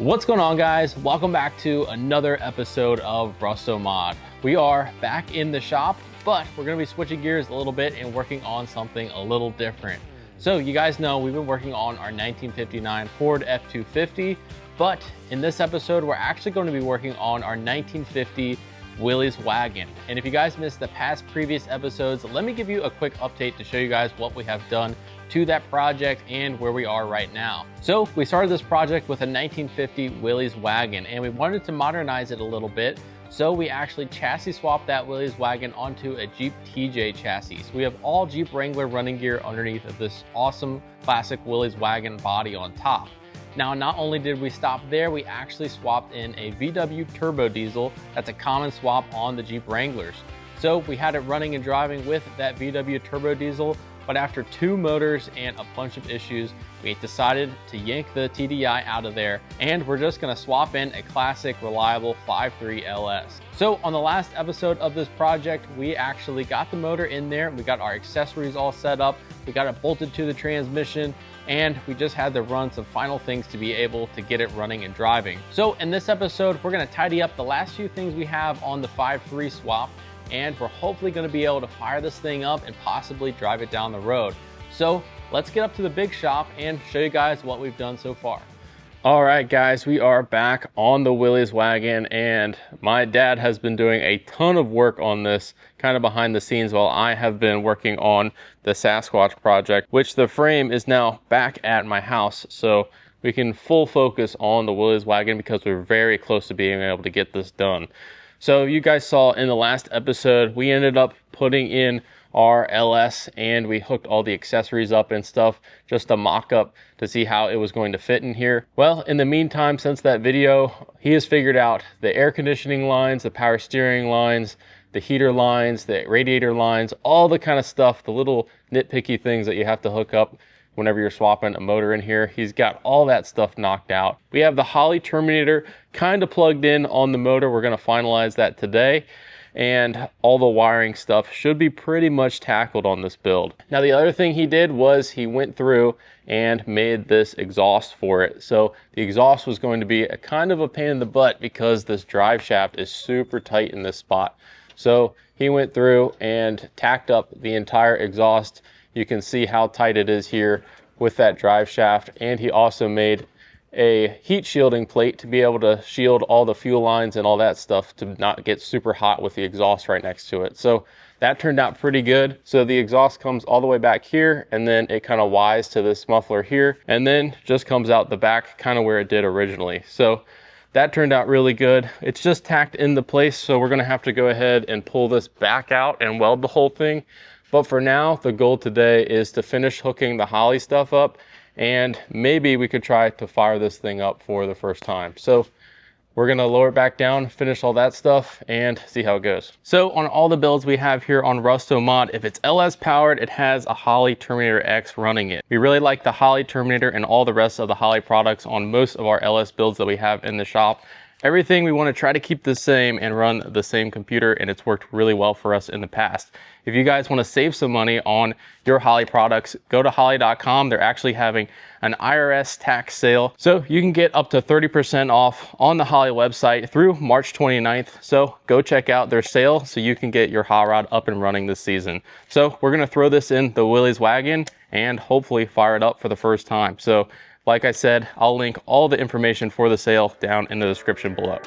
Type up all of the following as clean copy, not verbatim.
What's going on, guys? Welcome back to another episode of Rustomod. We are back in the shop, but we're going to be switching gears a little bit and working on something a little different. So you guys know we've been working on our 1959 Ford F-250, but in this episode we're actually going to be working on our 1950 Willys Wagon. And if you guys missed the previous episodes, let me give you a quick update to show you guys what we have done to that project and where we are right now. So we started this project with a 1950 Willys Wagon, and we wanted to modernize it a little bit. So we actually chassis swapped that Willys Wagon onto a Jeep TJ chassis. So we have all Jeep Wrangler running gear underneath of this awesome classic Willys Wagon body on top. Now, not only did we stop there, we actually swapped in a VW turbo diesel. That's a common swap on the Jeep Wranglers. So we had it running and driving with that VW turbo diesel, but after 2 motors and a bunch of issues, we decided to yank the TDI out of there, and we're just gonna swap in a classic, reliable 5.3 LS. So on the last episode of this project, we actually got the motor in there, we got our accessories all set up, we got it bolted to the transmission, and we just had to run some final things to be able to get it running and driving. So in this episode, we're gonna tidy up the last few things we have on the 5.3 swap, and we're hopefully going to be able to fire this thing up and possibly drive it down the road. So let's get up to the big shop and show you guys what we've done so far. All right, guys, we are back on the Willys Wagon, and my dad has been doing a ton of work on this kind of behind the scenes while I have been working on the Sasquatch project, which the frame is now back at my house. So we can full focus on the Willys Wagon because we're very close to being able to get this done. So you guys saw in the last episode, we ended up putting in our LS and we hooked all the accessories up and stuff, just a mock-up to see how it was going to fit in here. Well, in the meantime, since that video, he has figured out the air conditioning lines, the power steering lines, the heater lines, the radiator lines, all the kind of stuff, the little nitpicky things that you have to hook up whenever you're swapping a motor in here. He's got all that stuff knocked out. We have the Holley terminator kind of plugged in on the motor. We're going to finalize that today, and all the wiring stuff should be pretty much tackled on this build. Now, the other thing he did was he went through and made this exhaust for it. So the exhaust was going to be a kind of a pain in the butt because this drive shaft is super tight in this spot. So he went through and tacked up the entire exhaust. You can see how tight it is here with that drive shaft, and he also made a heat shielding plate to be able to shield all the fuel lines and all that stuff to not get super hot with the exhaust right next to it. So that turned out pretty good. So the exhaust comes all the way back here, and then it kind of wires to this muffler here, and then just comes out the back kind of where it did originally. So that turned out really good. It's just tacked into place, so we're gonna have to go ahead and pull this back out and weld the whole thing. But for now, the goal today is to finish hooking the Holley stuff up, and maybe we could try to fire this thing up for the first time. So we're gonna lower it back down, finish all that stuff, and see how it goes. So on all the builds we have here on Rustomod, if it's LS powered, it has a Holley Terminator X running it. We really like the Holley Terminator and all the rest of the Holley products on most of our LS builds that we have in the shop. Everything we want to try to keep the same and run the same computer, and it's worked really well for us in the past. If you guys want to save some money on your Holley products, go to holley.com. They're actually having an IRS tax sale, so you can get up to 30% off on the Holley website through March 29th. So go check out their sale so you can get your hot rod up and running this season. So we're going to throw this in the Willys Wagon and hopefully fire it up for the first time. So like I said, I'll link all the information for the sale down in the description below.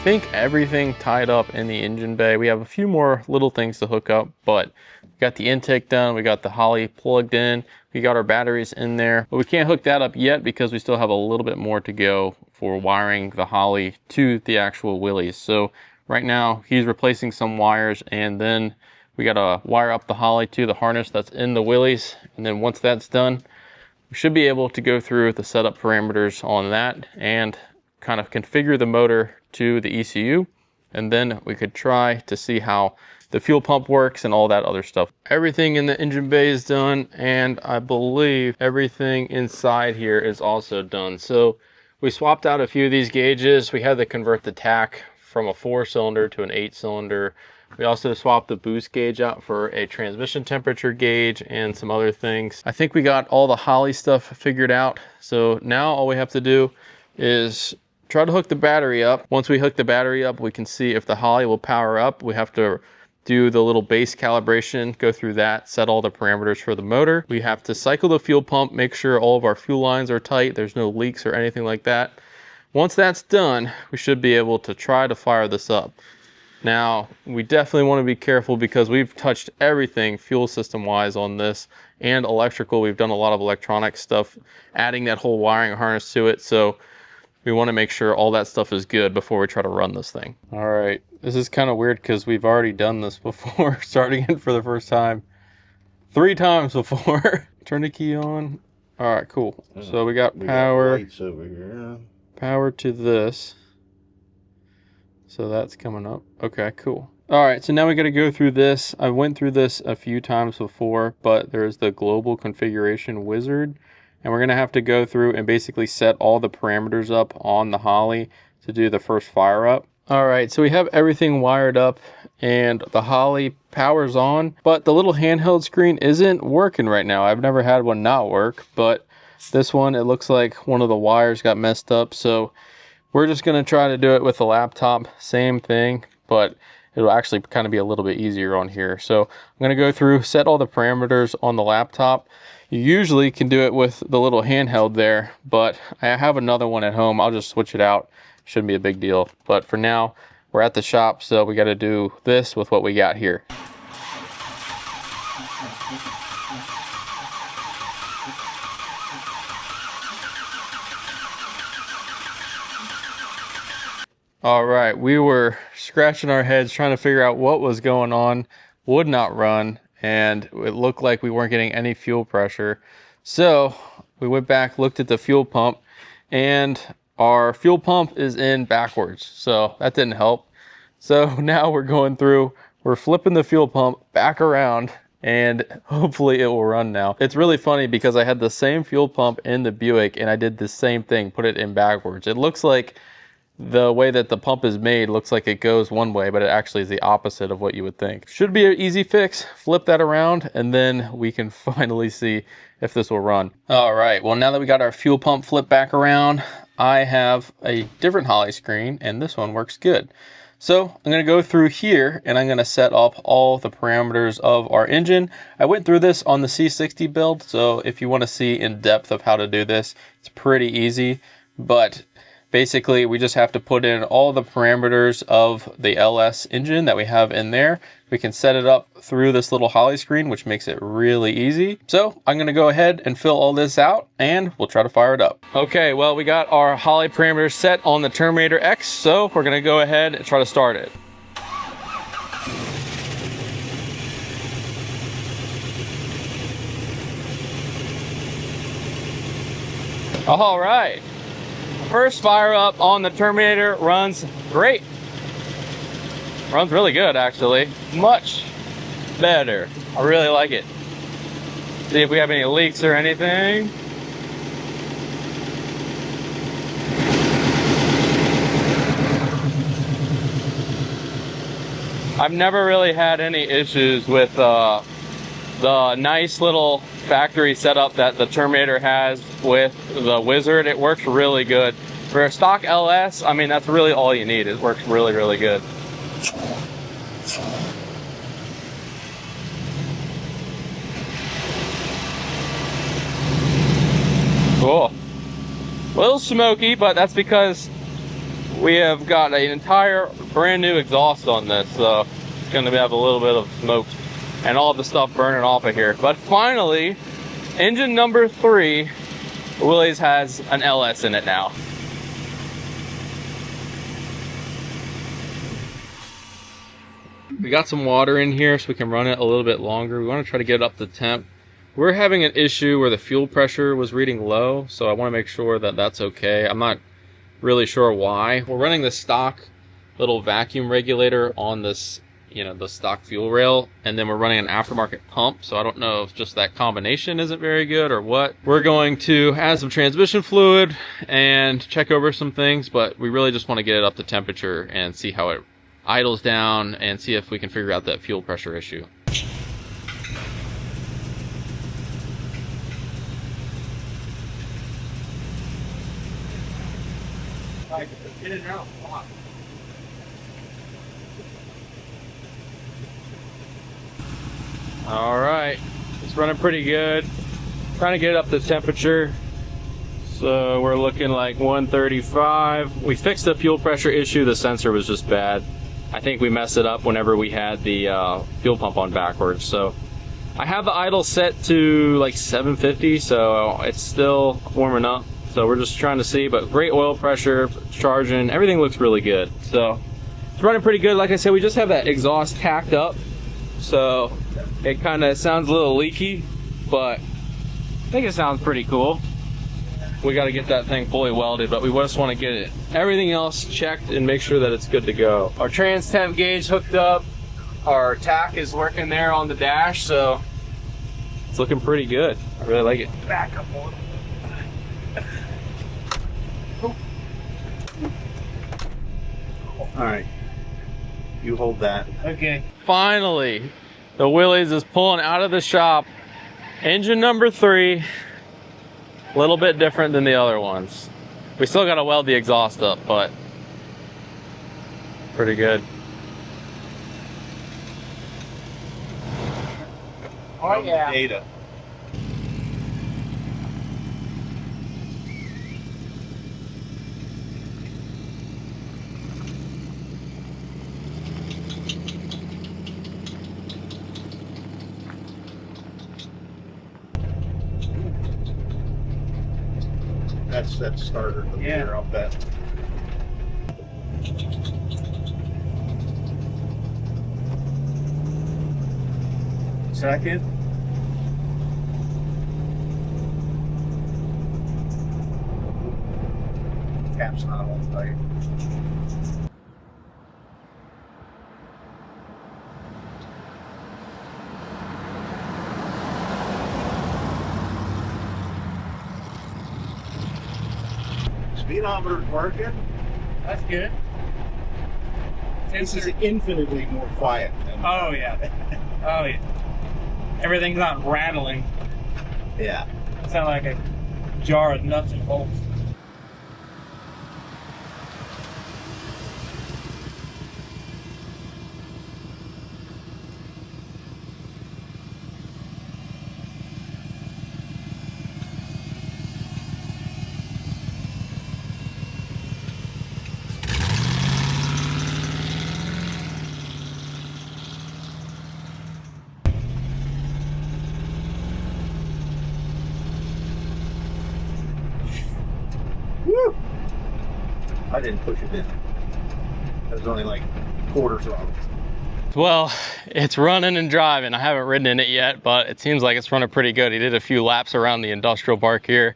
think everything tied up in the engine bay. We have a few more little things to hook up, but we got the intake done, we got the Holley plugged in, we got our batteries in there, but we can't hook that up yet because we still have a little bit more to go for wiring the Holley to the actual Willys. So right now he's replacing some wires, and then we gotta wire up the Holley to the harness that's in the Willys, and then once that's done, we should be able to go through the setup parameters on that and kind of configure the motor to the ECU, and then we could try to see how the fuel pump works and all that other stuff. Everything in the engine bay is done, and I believe everything inside here is also done. So we swapped out a few of these gauges. We had to convert the tach from a 4-cylinder to an 8-cylinder. We also swapped the boost gauge out for a transmission temperature gauge and some other things. I think we got all the Holley stuff figured out. So now all we have to do is try to hook the battery up. Once we hook the battery up, we can see if the Holley will power up. We have to do the little base calibration, go through that, set all the parameters for the motor. We have to cycle the fuel pump, make sure all of our fuel lines are tight, there's no leaks or anything like that. Once that's done, we should be able to try to fire this up. Now, we definitely want to be careful because we've touched everything fuel system wise on this, and electrical. We've done a lot of electronic stuff, adding that whole wiring harness to it. So we want to make sure all that stuff is good before we try to run this thing. All right, this is kind of weird because we've already done this before, starting it for the first time 3 times before. Turn the key on. All right, cool. So we got power. Lights over here. Power to this. So that's coming up. Okay, cool. All right, so now we got to go through this. I went through this a few times before, but there's the global configuration wizard, and we're gonna have to go through and basically set all the parameters up on the Holley to do the first fire up. All right, so we have everything wired up and the Holley powers on, but the little handheld screen isn't working right now. I've never had one not work, but this one, it looks like one of the wires got messed up, so we're just gonna try to do it with the laptop, same thing, but it'll actually kind of be a little bit easier on here. So I'm gonna go through, set all the parameters on the laptop. You usually can do it with the little handheld there, but I have another one at home. I'll just switch it out. Shouldn't be a big deal. But for now, we're at the shop, so we gotta do this with what we got here. All right, we were scratching our heads trying to figure out what was going on. Would not run, and it looked like we weren't getting any fuel pressure. So we went back, looked at the fuel pump, and our fuel pump is in backwards. So that didn't help. So now we're going through, we're flipping the fuel pump back around, and hopefully it will run now. It's really funny because I had the same fuel pump in the Buick and I did the same thing, put it in backwards. It looks like the way that the pump is made looks like it goes one way, but it actually is the opposite of what you would think. Should be an easy fix. Flip that around and then we can finally see if this will run. All right, well, now that we got our fuel pump flipped back around, I have a different Holley screen and this one works good. So I'm gonna go through here and I'm gonna set up all the parameters of our engine. I went through this on the C60 build, so if you wanna see in depth of how to do this, it's pretty easy, but basically, we just have to put in all the parameters of the LS engine that we have in there. We can set it up through this little Holley screen, which makes it really easy. So I'm gonna go ahead and fill all this out and we'll try to fire it up. Okay, well, we got our Holley parameters set on the Terminator X, so we're gonna go ahead and try to start it. All right. First fire up on the Terminator runs great. Runs really good, actually. Much better. I really like it. See if we have any leaks or anything. I've never really had any issues with the nice little factory setup that the Terminator has with the Wizard. It works really good. For a stock LS, I mean, that's really all you need. It works really, really good. Cool. A little smoky, but that's because we have got an entire brand new exhaust on this, so it's going to have a little bit of smoke and all the stuff burning off of here. But finally, engine number 3, Willys has an LS in it now. We got some water in here so we can run it a little bit longer. We want to try to get it up to temp. We're having an issue where the fuel pressure was reading low, so I want to make sure that that's okay. I'm not really sure why. We're running the stock little vacuum regulator on this, you know, the stock fuel rail, and then we're running an aftermarket pump, so I don't know if just that combination isn't very good or what. We're going to add some transmission fluid and check over some things, but we really just want to get it up to temperature and see how it idles down and see if we can figure out that fuel pressure issue. Get it out. All right, it's running pretty good. Trying to get it up to temperature. So we're looking like 135. We fixed the fuel pressure issue. The sensor was just bad. I think we messed it up whenever we had the fuel pump on backwards. So I have the idle set to like 750, so it's still warming up. So we're just trying to see, but great oil pressure, charging, everything looks really good. So it's running pretty good. Like I said, we just have that exhaust tacked up, so it kind of sounds a little leaky, but I think it sounds pretty cool. We got to get that thing fully welded, but we just want to get it everything else checked and make sure that it's good to go. Our trans temp gauge hooked up, our tack is working there on the dash, so it's looking pretty good. I really like it. Back up one. All right, you hold that. Okay. Finally, the Willys is pulling out of the shop. Engine number 3. A little bit different than the other ones. We still got to weld the exhaust up, but pretty good. Oh yeah. Data. That's that starter. Yeah. Off that. Second. Cap's not on tight. Speedometer's working. That's good. This is infinitely more quiet than oh yeah. Oh yeah. Everything's not rattling. yeah. It sounds like a jar of nuts and bolts. Woo! I didn't push it in. It was only like quarter throttle. Well, it's running and driving. I haven't ridden in it yet, but it seems like it's running pretty good. He did a few laps around the industrial park here,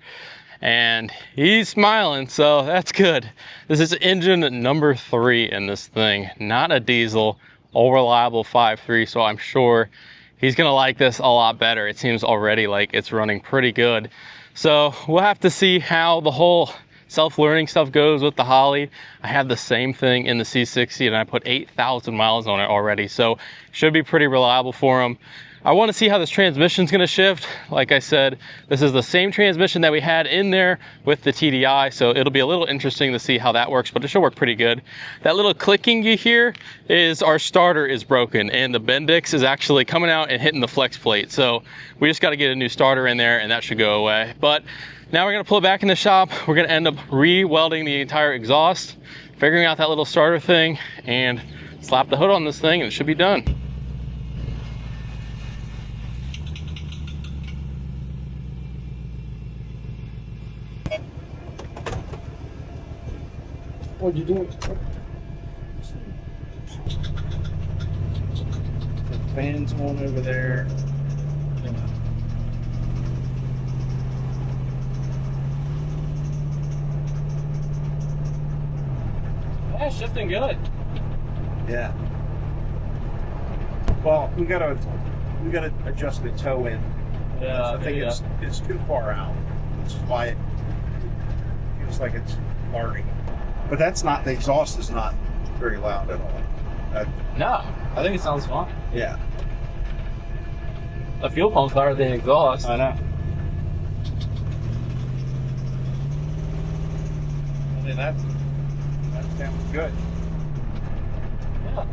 and he's smiling, so that's good. This is engine number 3 in this thing. Not a diesel, all reliable 5.3, so I'm sure he's gonna like this a lot better. It seems already like it's running pretty good. So we'll have to see how the whole self-learning stuff goes with the Holly. I have the same thing in the C60 and I put 8,000 miles on it already, so should be pretty reliable for him. I want to see how this transmission's going to shift. Like I said, this is the same transmission that we had in there with the TDI, so it'll be a little interesting to see how that works, but it should work pretty good. That little clicking you hear is our starter is broken, and the Bendix is actually coming out and hitting the flex plate, so we just got to get a new starter in there and that should go away. But now we're going to pull it back in the shop. We're going to end up re-welding the entire exhaust, figuring out that little starter thing and slap the hood on this thing and it should be done. What'd you do? The fan's on over there. Yeah, shifting good. Yeah. Well, we gotta adjust the toe in. Yeah, I think it's too far out. Which is why it feels like it's large. But that's not, the exhaust is not very loud at all. No, I think it sounds fine. Yeah. The fuel pump's louder than the exhaust. I know. I mean, that sounds good. Yeah.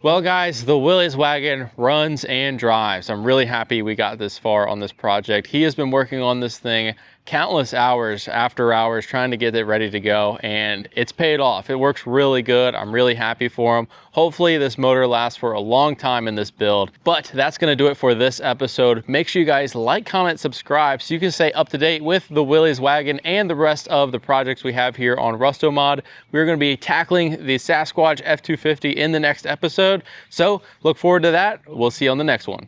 Well guys, the Willys Wagon runs and drives. I'm really happy we got this far on this project. He has been working on this thing countless hours after hours trying to get it ready to go, and it's paid off. It works really good. I'm really happy for him. Hopefully this motor lasts for a long time in this build. But that's gonna do it for this episode. Make sure you guys like, comment, subscribe so you can stay up to date with the Willys Wagon and the rest of the projects we have here on Rustomod. We're gonna be tackling the Sasquatch F250 in the next episode. So look forward to that. We'll see you on the next one.